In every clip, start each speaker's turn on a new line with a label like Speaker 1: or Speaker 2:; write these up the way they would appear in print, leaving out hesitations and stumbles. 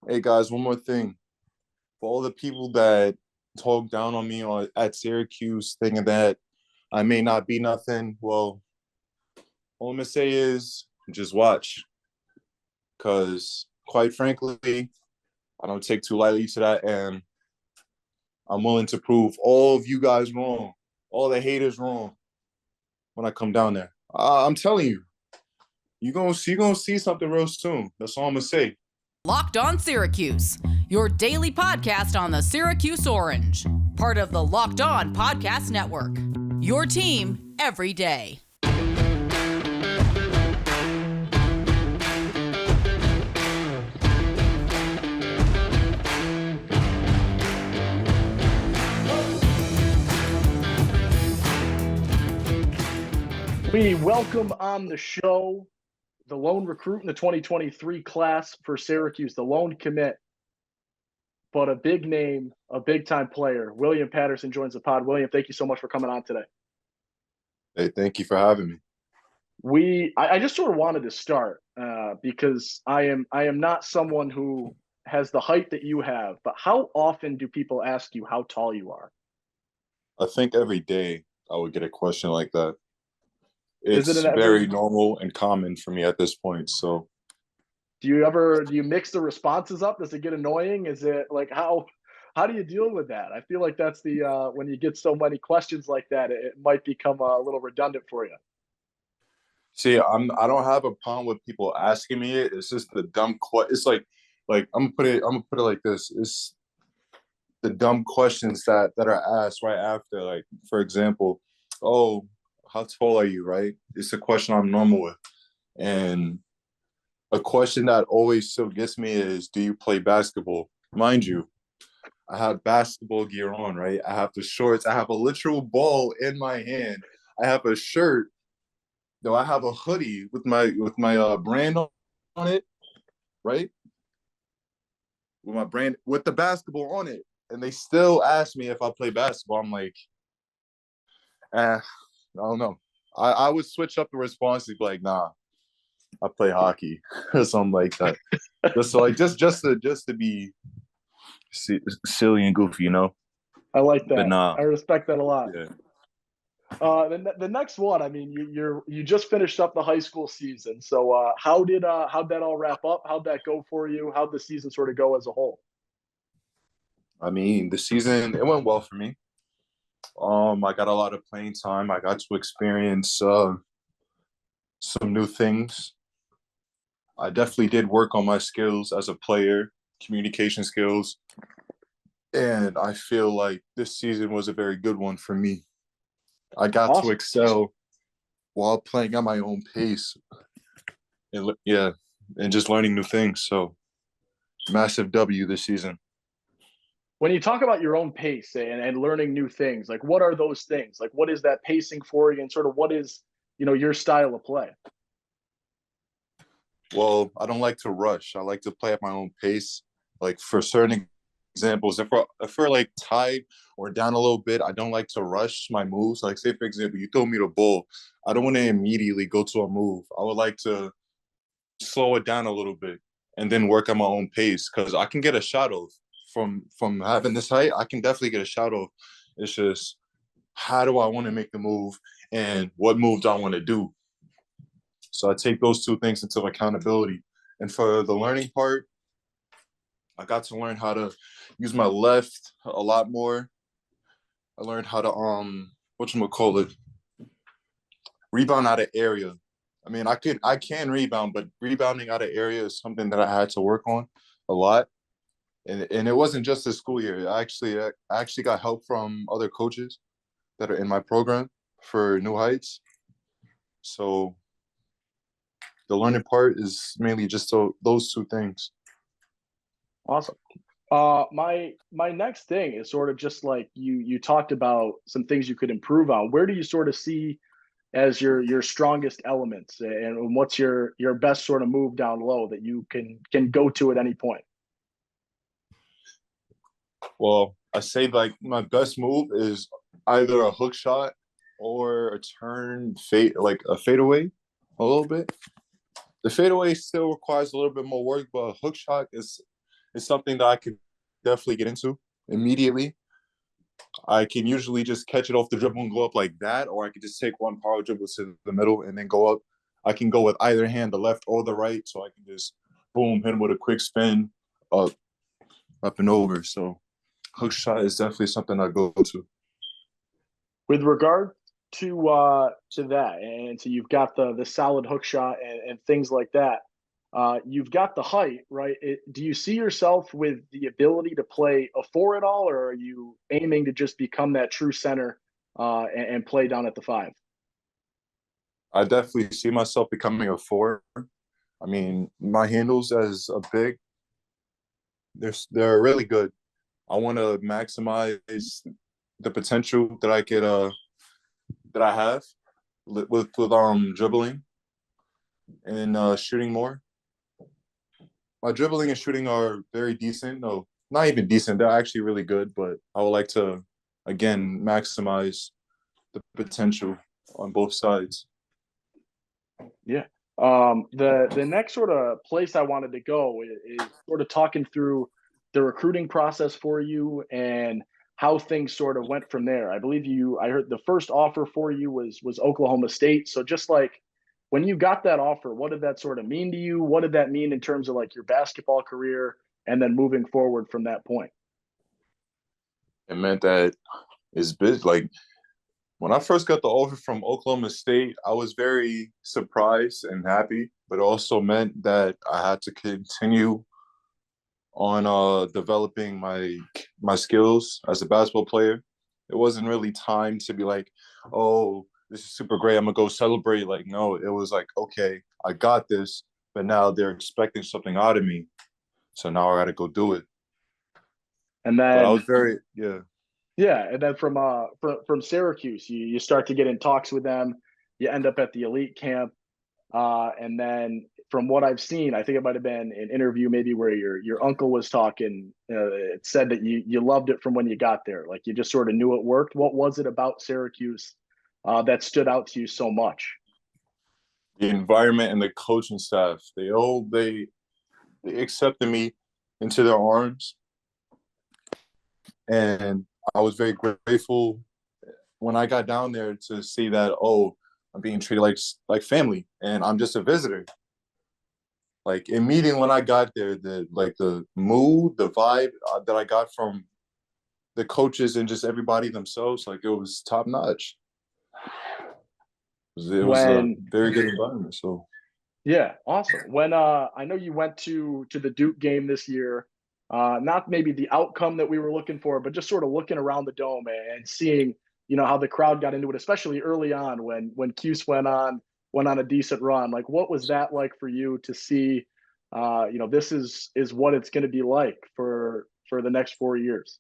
Speaker 1: Hey guys, one more thing. For all the people that talk down on me at Syracuse, thinking that I may not be nothing, well, all I'm gonna say is just watch. Because quite frankly, I don't take too lightly to that, and I'm willing to prove all of you guys wrong, all the haters wrong when I come down there. I'm telling you, you gonna see something real soon. That's all I'm gonna say.
Speaker 2: Locked on Syracuse, your daily podcast on the Syracuse Orange, part of the Locked On Podcast Network. Your team every day.
Speaker 3: We welcome on the show the lone recruit in the 2023 class for Syracuse, the lone commit, but a big name, a big-time player. William Patterson joins the pod. William, thank you so much for coming on today.
Speaker 1: Hey, thank you for having me.
Speaker 3: I just sort of wanted to start because I am not someone who has the height that you have, but how often do people ask you how tall you are?
Speaker 1: I think every day I would get a question like that.
Speaker 3: Is it
Speaker 1: It's very normal and common for me at this point. So,
Speaker 3: do you mix the responses up? Does it get annoying? Is it like how do you deal with that? I feel like that's the when you get so many questions like that, it might become a little redundant for you.
Speaker 1: see, I don't have a problem with people asking me it. It's just the dumb It's like I'm gonna put it like this. It's the dumb questions that are asked right after. Like, for example, oh, how tall are you? Right? It's a question I'm normal with, and a question that always still gets me is, do you play basketball? Mind you, I have basketball gear on, right? I have the shorts. I have a literal ball in my hand. I have a shirt. Though I have a hoodie with my brand on it, right? With my brand with the basketball on it, and they still ask me if I play basketball. I'm like, I don't know. I would switch up the response to be like, nah, I play hockey or something like that. just to be silly and goofy, you know.
Speaker 3: I like
Speaker 1: But
Speaker 3: that.
Speaker 1: nah,
Speaker 3: I respect that a lot.
Speaker 1: yeah.
Speaker 3: The next one, I mean, you just finished up the high school season. So how'd that all wrap up? How'd that go for you? How'd the season sort of go as a whole?
Speaker 1: I mean, the season it went well for me. I got a lot of playing time. I got to experience some new things. I definitely did work on my skills as a player, communication skills, and I feel like this season was a very good one for me. I got to
Speaker 3: Awesome.
Speaker 1: excel while playing at my own pace, and yeah, and just learning new things. So, massive W this season.
Speaker 3: When you talk about your own pace and learning new things, like what are those things? Like what is that pacing for you, and sort of what is your style of play?
Speaker 1: Well, I don't like to rush. I like to play at my own pace. Like for certain examples, if we're like tied or down a little bit, I don't like to rush my moves. Like say for example, you throw me the ball, I don't want to immediately go to a move. I would like to slow it down a little bit and then work at my own pace because I can get a shot off from having this height. I can definitely get a shot off. It's just how do I want to make the move and what move do I want to do? So I take those two things into accountability. And for the learning part, I got to learn how to use my left a lot more. I learned how to whatchamacallit, rebound out of area. I mean, I can rebound, but rebounding out of area is something that I had to work on a lot. And it wasn't just this school year. I actually got help from other coaches that are in my program for New Heights. So the learning part is mainly just those two things.
Speaker 3: Awesome. My next thing is sort of just like you talked about some things you could improve on. Where do you sort of see as your strongest elements, and what's your best sort of move down low that you can go to at any point?
Speaker 1: Well, I say like my best move is either a hook shot or a turn fade, like a fadeaway, a little bit. The fadeaway still requires a little bit more work, but a hook shot is something that I could definitely get into immediately. I can usually just catch it off the dribble and go up like that, or I could just take one power dribble to the middle and then go up. I can go with either hand, the left or the right, so I can just boom, hit him with a quick spin, up, up and over. So hook shot is definitely something I go to.
Speaker 3: With regard to that, and so you've got the solid hook shot and things like that. You've got the height, right? Do you see yourself with the ability to play a four at all, or are you aiming to just become that true center and play down at the five?
Speaker 1: I definitely see myself becoming a four. I mean, my handles as a big, they're really good. I want to maximize the potential that I could that I have with dribbling and shooting more. My dribbling and shooting are very decent. No, not even decent. They're actually really good, but I would like to again maximize the potential on both sides.
Speaker 3: Yeah. The next sort of place I wanted to go is sort of talking through the recruiting process for you and how things sort of went from there. I believe I heard the first offer for you was Oklahoma State. So just like when you got that offer, what did that sort of mean to you? What did that mean in terms of like your basketball career and then moving forward from that point?
Speaker 1: It meant that it's big. Like when I first got the offer from Oklahoma State, I was very surprised and happy, but it also meant that I had to continue on developing my skills as a basketball player. It wasn't really time to be like, oh, this is super great, I'm gonna go celebrate. Like, no, it was like, okay, I got this, but now they're expecting something out of me. So now I gotta go do it.
Speaker 3: And
Speaker 1: But I
Speaker 3: then
Speaker 1: was very, yeah.
Speaker 3: yeah, and then from Syracuse, you start to get in talks with them. You end up at the elite camp, and then from what I've seen, I think it might have been an interview maybe where your uncle was talking. It said that you loved it from when you got there, like you just sort of knew it worked. What was it about Syracuse that stood out to you so much?
Speaker 1: The environment and the coaching staff, they accepted me into their arms, and I was very grateful when I got down there to see that, oh, I'm being treated like family and I'm just a visitor. Like immediately when I got there, the mood, the vibe that I got from the coaches and just everybody themselves, like it was top notch. It was a
Speaker 3: When
Speaker 1: very good environment. So
Speaker 3: Yeah, awesome. When I know you went to the Duke game this year, not maybe the outcome that we were looking for, but just sort of looking around the dome and seeing, how the crowd got into it, especially early on when Cuse went on a decent run. Like, what was that like for you to see? This is what it's going to be like for the next 4 years.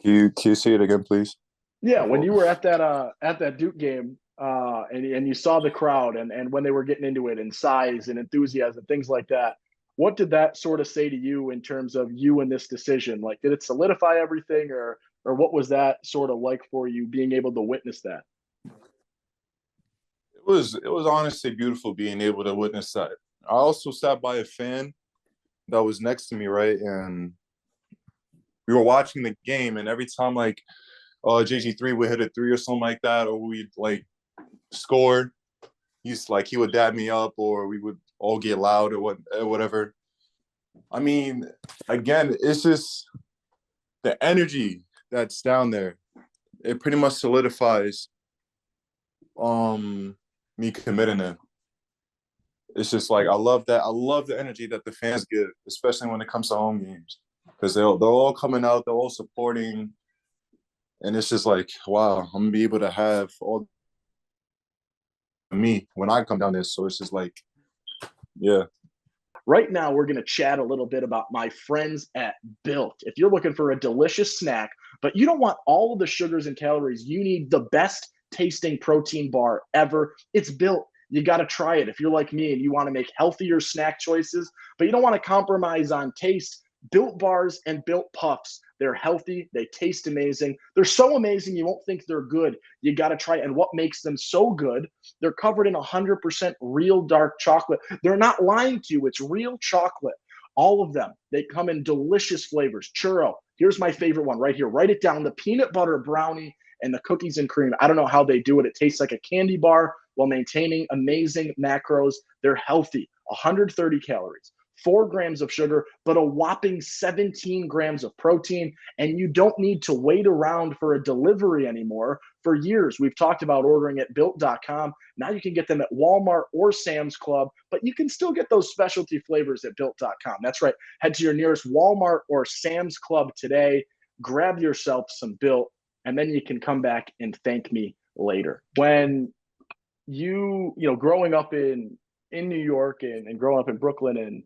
Speaker 1: can you say it again, please?
Speaker 3: Yeah,
Speaker 1: My
Speaker 3: when
Speaker 1: fault.
Speaker 3: you were at that Duke game, and you saw the crowd and when they were getting into it and size and enthusiasm, things like that, what did that sort of say to you in terms of you and this decision? Like, did it solidify everything, or what was that sort of like for you being able to witness that?
Speaker 1: It was honestly beautiful being able to witness that. I also sat by a fan that was next to me, right? And we were watching the game, and every time like JG3 would hit a three or something like that, or we'd like score, he would dab me up, or we would all get loud or whatever. I mean, again, it's just the energy that's down there. It pretty much solidifies me committing it. It's just like I love that. I love the energy that the fans give, especially when it comes to home games, because they're all coming out, they're all supporting, and it's just like, wow, I'm gonna be able to have all me when I come down there. So it's just like, yeah.
Speaker 3: Right now, we're going to chat a little bit about my friends at Built. If you're looking for a delicious snack, but you don't want all of the sugars and calories, you need the best tasting protein bar ever. It's Built. You got to try it. If you're like me and you want to make healthier snack choices, but you don't want to compromise on taste, Built Bars and Built Puffs. They're healthy. They taste amazing. They're so amazing you won't think they're good. You got to try it. And what makes them so good, they're covered in 100% real dark chocolate. They're not lying to you. It's real chocolate. All of them. They come in delicious flavors. Churro. Here's my favorite one right here. Write it down. The peanut butter brownie and the cookies and cream. I don't know how they do it. It tastes like a candy bar while maintaining amazing macros. They're healthy. 130 calories. 4 grams of sugar, but a whopping 17 grams of protein. And you don't need to wait around for a delivery anymore. For years, we've talked about ordering at built.com. Now you can get them at Walmart or Sam's Club, but you can still get those specialty flavors at built.com. That's right. Head to your nearest Walmart or Sam's Club today. Grab yourself some Built, and then you can come back and thank me later. When growing up in New York and growing up in Brooklyn, and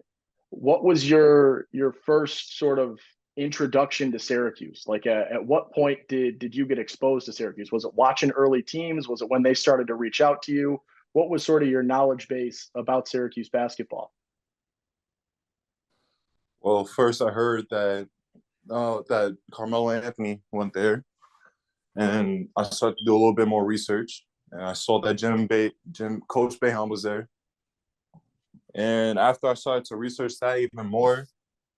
Speaker 3: what was your first sort of introduction to Syracuse? Like at what point did you get exposed to Syracuse? Was it watching early teams? Was it when they started to reach out to you? What was sort of your knowledge base about Syracuse basketball?
Speaker 1: Well, first I heard that Carmelo Anthony went there, and I started to do a little bit more research, and I saw that Coach Boeheim was there. And after I started to research that even more,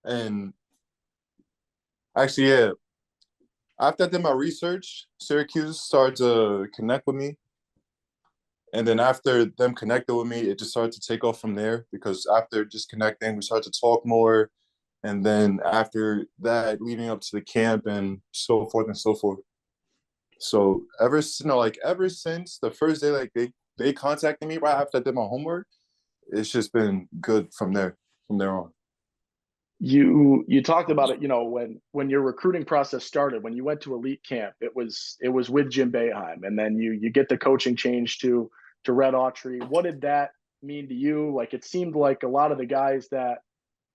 Speaker 1: and actually, yeah, after I did my research, Syracuse started to connect with me. And then after them connected with me, it just started to take off from there, because after just connecting, we started to talk more. And then after that, leading up to the camp and so forth and so forth. So ever since the first day, like they contacted me right after I did my homework, it's just been good from there on.
Speaker 3: You talked about it, when your recruiting process started, when you went to elite camp, it was with Jim Boeheim, and then you get the coaching change to Red Autry. What did that mean to you? Like, it seemed like a lot of the guys that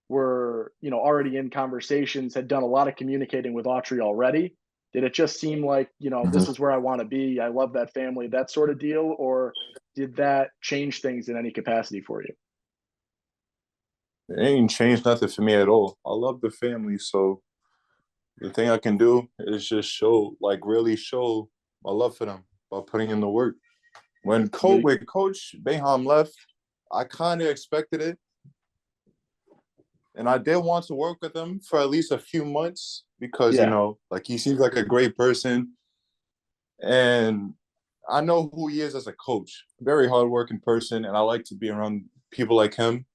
Speaker 3: were, already in conversations had done a lot of communicating with Autry already. Did it just seem like, this is where I want to be, I love that family, that sort of deal? Or did that change things in any capacity for you?
Speaker 1: It ain't changed nothing for me at all. I love the family, so the thing I can do is just really show my love for them by putting in the work. When Coach Boeheim left, I kind of expected it, and I did want to work with him for at least a few months because he seems like a great person, and I know who he is as a coach. Very hardworking person, and I like to be around people like him.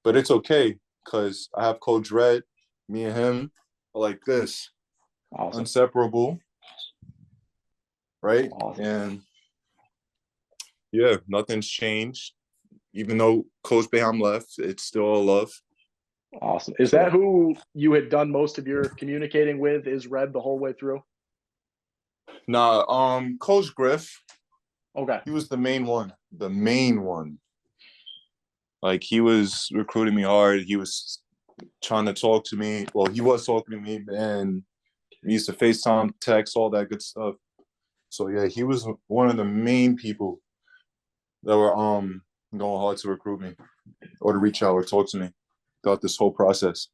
Speaker 1: But it's okay, because I have Coach Red, me and him are like this. Awesome. Inseparable. Right? Awesome. And yeah, nothing's changed. Even though Coach Boeheim left, it's still all love.
Speaker 3: Awesome. Is that who you had done most of your communicating with, is Red, the whole way through?
Speaker 1: Nah, Coach Griff.
Speaker 3: Okay.
Speaker 1: He was the main one. Like, he was recruiting me hard. He was trying to talk to me. Well, he was talking to me, and we used to FaceTime, text, all that good stuff. So, yeah, he was one of the main people that were going hard to recruit me or to reach out or talk to me throughout this whole process.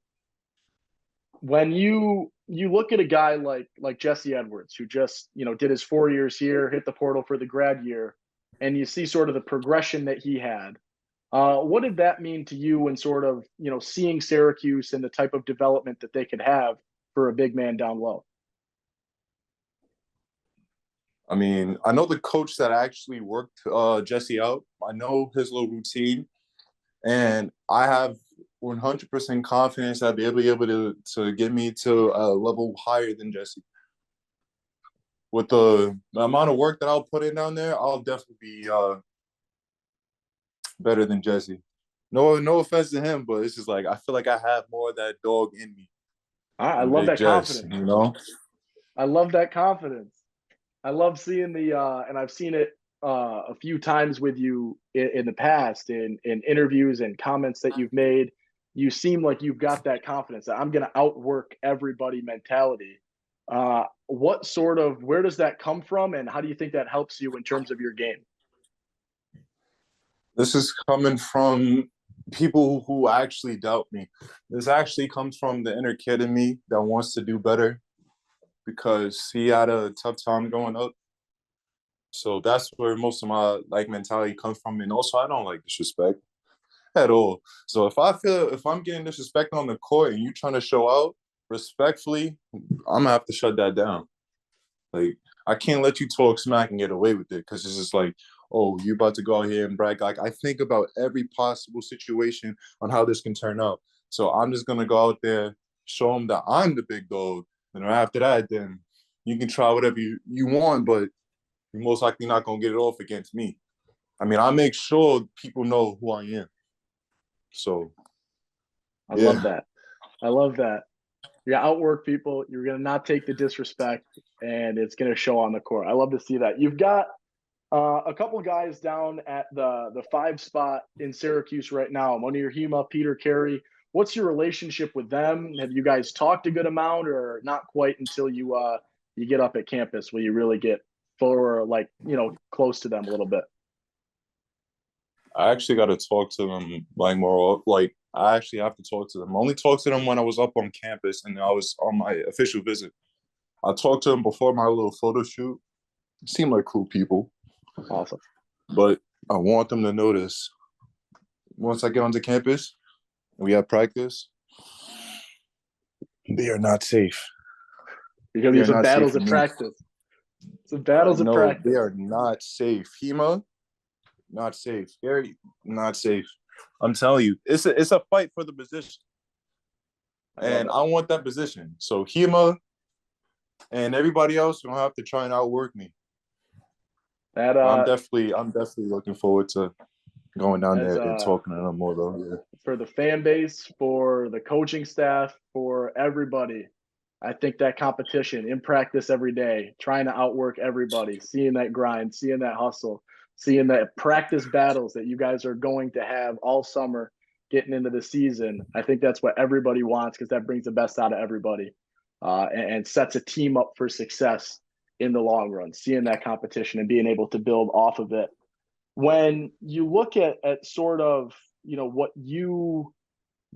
Speaker 3: When you look at a guy like Jesse Edwards, who just, did his 4 years here, hit the portal for the grad year, and you see sort of the progression that he had, what did that mean to you in sort of, seeing Syracuse and the type of development that they could have for a big man down low?
Speaker 1: I mean, I know the coach that actually worked Jesse out. I know his little routine, and I have 100% confidence that they'll be able to get me to a level higher than Jesse. With the amount of work that I'll put in down there, I'll definitely be better than Jesse. No offense to him, but it's just like I feel like I have more of that dog in me.
Speaker 3: I love that confidence. I love that confidence. I love seeing and I've seen it a few times with you in the past in interviews and comments that you've made. You seem like you've got that confidence that I'm going to outwork everybody mentality. Where does that come from, and how do you think that helps you in terms of your game?
Speaker 1: This is coming from people who actually doubt me. This actually comes from the inner kid in me that wants to do better because he had a tough time growing up. So that's where most of my like mentality comes from. And also I don't like disrespect at all. So if I'm getting disrespect on the court and you trying to show out respectfully, I'm gonna have to shut that down. Like I can't let you talk smack and get away with it because it's just like, oh, you about to go out here and brag. Like I think about every possible situation on how this can turn out. So I'm just gonna go out there, show them that I'm the big dog, and after that, then you can try whatever you want, but you're most likely not gonna get it off against me. I mean, I make sure people know who I am. So
Speaker 3: I love
Speaker 1: yeah,
Speaker 3: that. I love that. You're gonna outwork people. You're gonna not take the disrespect, and it's gonna show on the court. I love to see that. You've got a couple of guys down at the 5 spot in Syracuse right now. One of your Hema, Peter Carey. What's your relationship with them? Have you guys talked a good amount, or not quite until you get up at campus where you really get for like close to them a little bit?
Speaker 1: I actually got to talk to them like more. Like I actually have to talk to them. I only talked to them when I was up on campus and I was on my official visit. I talked to them before my little photo shoot. Seem like cool people,
Speaker 3: Awesome.
Speaker 1: but I want them to notice once I get onto campus and we have practice, they are not safe.
Speaker 3: You're gonna
Speaker 1: They
Speaker 3: be
Speaker 1: are
Speaker 3: some
Speaker 1: not safe
Speaker 3: battles
Speaker 1: for
Speaker 3: at
Speaker 1: me.
Speaker 3: practice. Some battles at
Speaker 1: No, they
Speaker 3: practice.
Speaker 1: are not safe. Hema, not safe. Very not safe. I'm telling you, it's a fight for the position,
Speaker 3: I love
Speaker 1: and
Speaker 3: it.
Speaker 1: I want that position. So Hema and everybody else gonna have to try and outwork me.
Speaker 3: That
Speaker 1: But I'm definitely looking forward to going down
Speaker 3: as
Speaker 1: there and talking to them more though. Yeah.
Speaker 3: for the fan base, for the coaching staff, for everybody. I think that competition in practice every day, trying to outwork everybody, seeing that grind, seeing that hustle, seeing that practice battles that you guys are going to have all summer getting into the season. I think that's what everybody wants because that brings the best out of everybody and sets a team up for success in the long run, seeing that competition and being able to build off of it. When you look at sort of, what you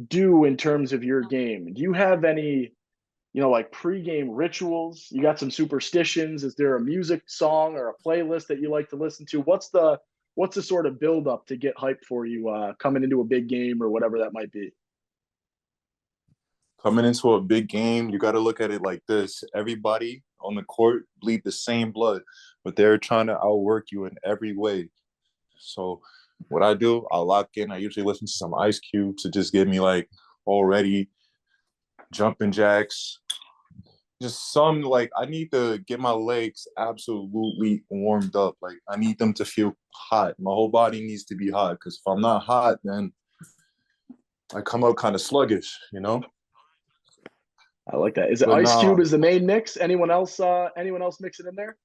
Speaker 3: do in terms of your game, do you have any like pregame rituals? You got some superstitions? Is there a music song or a playlist that you like to listen to? What's the sort of build up to get hyped for you coming into a big game or whatever that might be?
Speaker 1: Coming into a big game, you got to look at it like this: everybody on the court bleed the same blood, but they're trying to outwork you in every way. So what I do, I lock in. I usually listen to some Ice Cube to just get me like already jumping jacks. Just some like I need to get my legs absolutely warmed up. Like I need them to feel hot. My whole body needs to be hot because if I'm not hot, then I come out kind of sluggish, you know.
Speaker 3: I like that. Is it
Speaker 1: But
Speaker 3: Ice Cube
Speaker 1: nah,
Speaker 3: is the main mix? Anyone else? Anyone else mix it in there?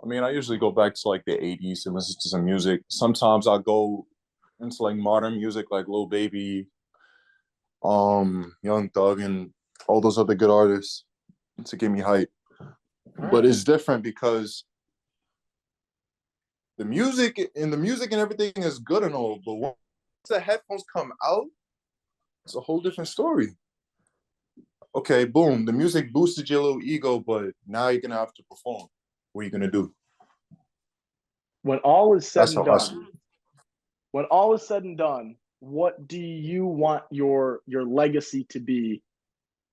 Speaker 1: I mean, I usually go back to like the '80s and listen to some music. Sometimes I'll go into like modern music, like Lil Baby, Young Thug, and all those other good artists to get me hype.
Speaker 3: All
Speaker 1: But
Speaker 3: right.
Speaker 1: it's different because the music and everything is good and all, but once the headphones come out, it's a whole different story. Okay, boom, the music boosted your little ego, but now you're gonna have to perform. What are you gonna do?
Speaker 3: When all is said
Speaker 1: That's
Speaker 3: and
Speaker 1: how I see
Speaker 3: done,
Speaker 1: it.
Speaker 3: what do you want your legacy to be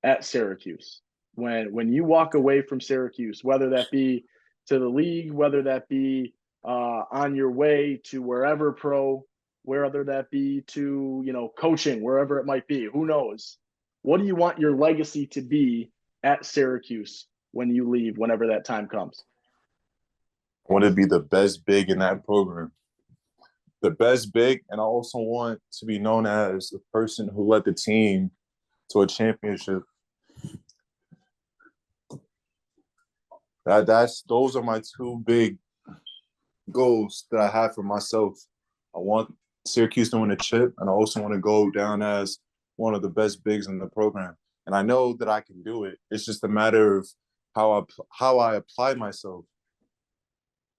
Speaker 3: at Syracuse? When you walk away from Syracuse, whether that be to the league, whether that be on your way to wherever pro, whether that be to coaching, wherever it might be, who knows? What do you want your legacy to be at Syracuse when you leave, whenever that time comes?
Speaker 1: I want to be the best big in that program. The best big, and I also want to be known as the person who led the team to a championship. That's those are my two big goals that I have for myself. I want Syracuse to win a chip, and I also want to go down as one of the best bigs in the program. And I know that I can do it. It's just a matter of how I apply myself.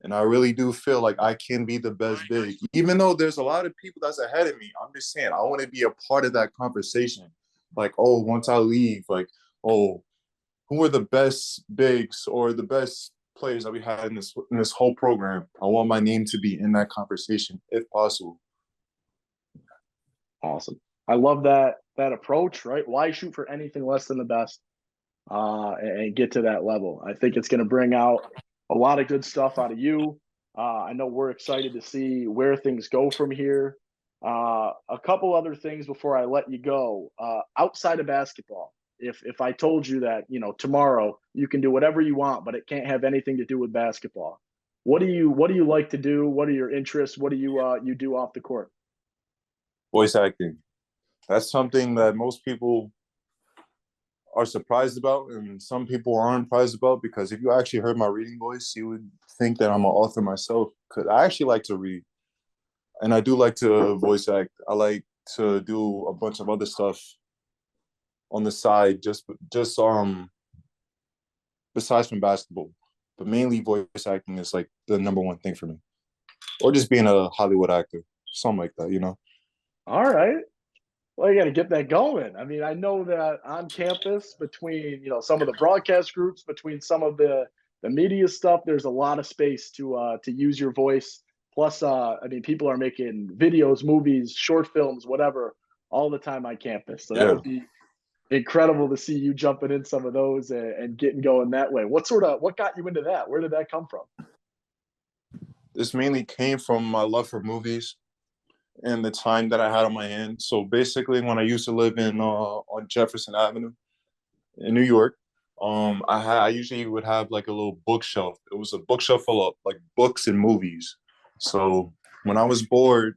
Speaker 1: And I really do feel like I can be the best big. Even though there's a lot of people that's ahead of me, I'm just saying I want to be a part of that conversation. Like, oh, once I leave, like, oh, who are the best bigs or the best players that we had in this whole program? I want my name to be in that conversation if possible.
Speaker 3: Awesome. I love that approach, right? Why shoot for anything less than the best and get to that level? I think it's going to bring out a lot of good stuff out of you. I know we're excited to see where things go from here. A couple other things before I let you go. Outside of basketball, if I told you that, you know, tomorrow you can do whatever you want, but it can't have anything to do with basketball, what do you like to do? What are your interests? What do you do off the court?
Speaker 1: Voice acting. That's something that most people are surprised about, and some people aren't surprised about, because if you actually heard my reading voice, you would think that I'm an author myself. Because I actually like to read, and I do like to voice act. I like to do a bunch of other stuff on the side, just besides from basketball. But mainly voice acting is like the number one thing for me, or just being a Hollywood actor, something like that, you know.
Speaker 3: All right. Well, you got to get that going. I mean, I know that on campus, between some of the broadcast groups, between some of the media stuff, there's a lot of space to use your voice. Plus, I mean, people are making videos, movies, short films, whatever, all the time on campus. So that
Speaker 1: Yeah,
Speaker 3: would be incredible to see you jumping in some of those and getting going that way. What got you into that? Where did that come from?
Speaker 1: this mainly came from my love for movies and the time that I had on my hands. So basically, when I used to live in on Jefferson Avenue in New York, I usually would have like a little bookshelf. It was a bookshelf full of like books and movies. So when I was bored,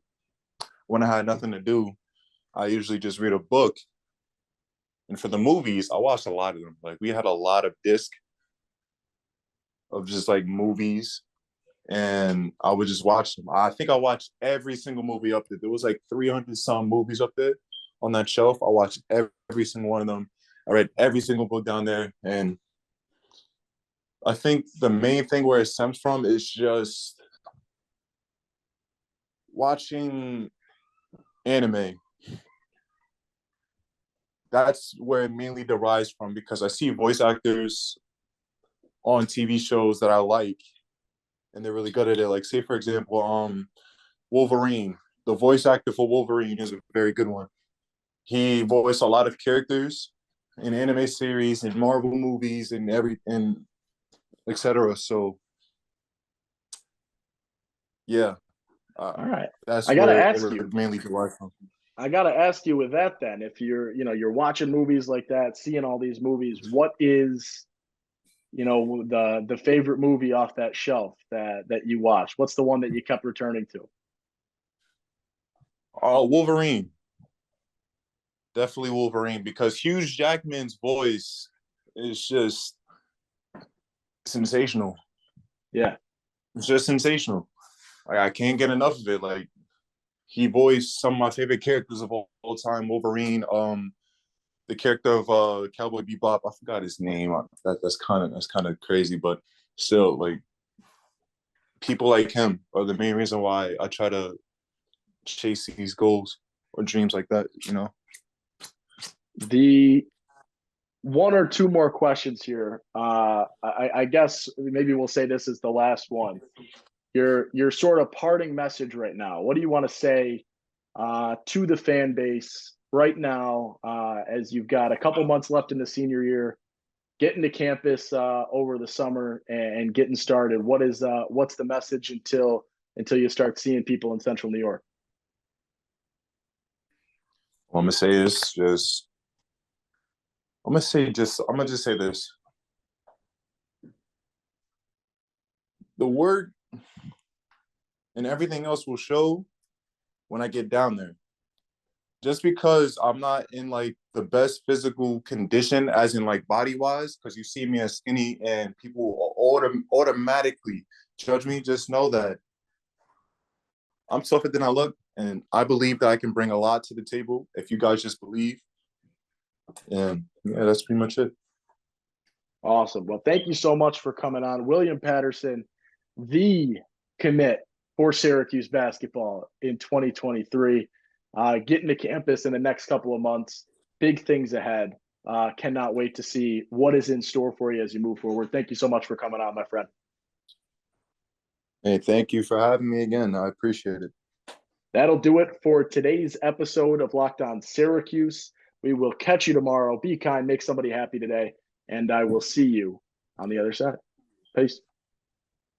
Speaker 1: when I had nothing to do, I usually just read a book. And for the movies, I watched a lot of them. Like we had a lot of discs of just like movies, and I would just watch them. I think I watched every single movie up there. There was like 300 some movies up there on that shelf. I watched every single one of them. I read every single book down there. And I think the main thing where it stems from is just watching anime. That's where it mainly derives from, because I see voice actors on TV shows that I like, and they're really good at it. Like, say for example, Wolverine. The voice actor for Wolverine is a very good one. He voiced a lot of characters in anime series and Marvel movies and etc. So yeah,
Speaker 3: All right.
Speaker 1: that's
Speaker 3: I got to
Speaker 1: where
Speaker 3: ask you.
Speaker 1: it mainly derives from.
Speaker 3: I got to ask you with that then, if you're watching movies like that, seeing all these movies, what is, the favorite movie off that shelf that you watched? What's the one that you kept returning to?
Speaker 1: Wolverine, definitely Wolverine, because Hugh Jackman's voice is just sensational.
Speaker 3: Yeah.
Speaker 1: It's just sensational. Like I can't get enough of it. Like he voiced some of my favorite characters of all time. Wolverine, the character of Cowboy Bebop. I forgot his name. That's kind of crazy, but still, like people like him are the main reason why I try to chase these goals or dreams like that. You know.
Speaker 3: The one or two more questions here. I guess maybe we'll say this is the last one. Your sort of parting message right now. What do you want to say to the fan base right now, as you've got a couple months left in the senior year, getting to campus over the summer and getting started? What's the message until you start seeing people in Central New York?
Speaker 1: I'm gonna say this. I'm gonna just say this. The work and everything else will show when I get down there. Just because I'm not in like the best physical condition, as in like body wise, because you see me as skinny and people automatically judge me, just know that I'm tougher than I look, and I believe that I can bring a lot to the table if you guys just believe. And yeah, that's pretty much it.
Speaker 3: Awesome. Well, thank you so much for coming on, William Patterson, the commit for Syracuse basketball in 2023. Getting to campus in the next couple of months, big things ahead. Cannot wait to see what is in store for you as you move forward. Thank you so much for coming on, my friend.
Speaker 1: Hey, thank you for having me again. I appreciate it.
Speaker 3: That'll do it for today's episode of Locked On Syracuse. We will catch you tomorrow. Be kind, make somebody happy today, and I will see you on the other side. Peace.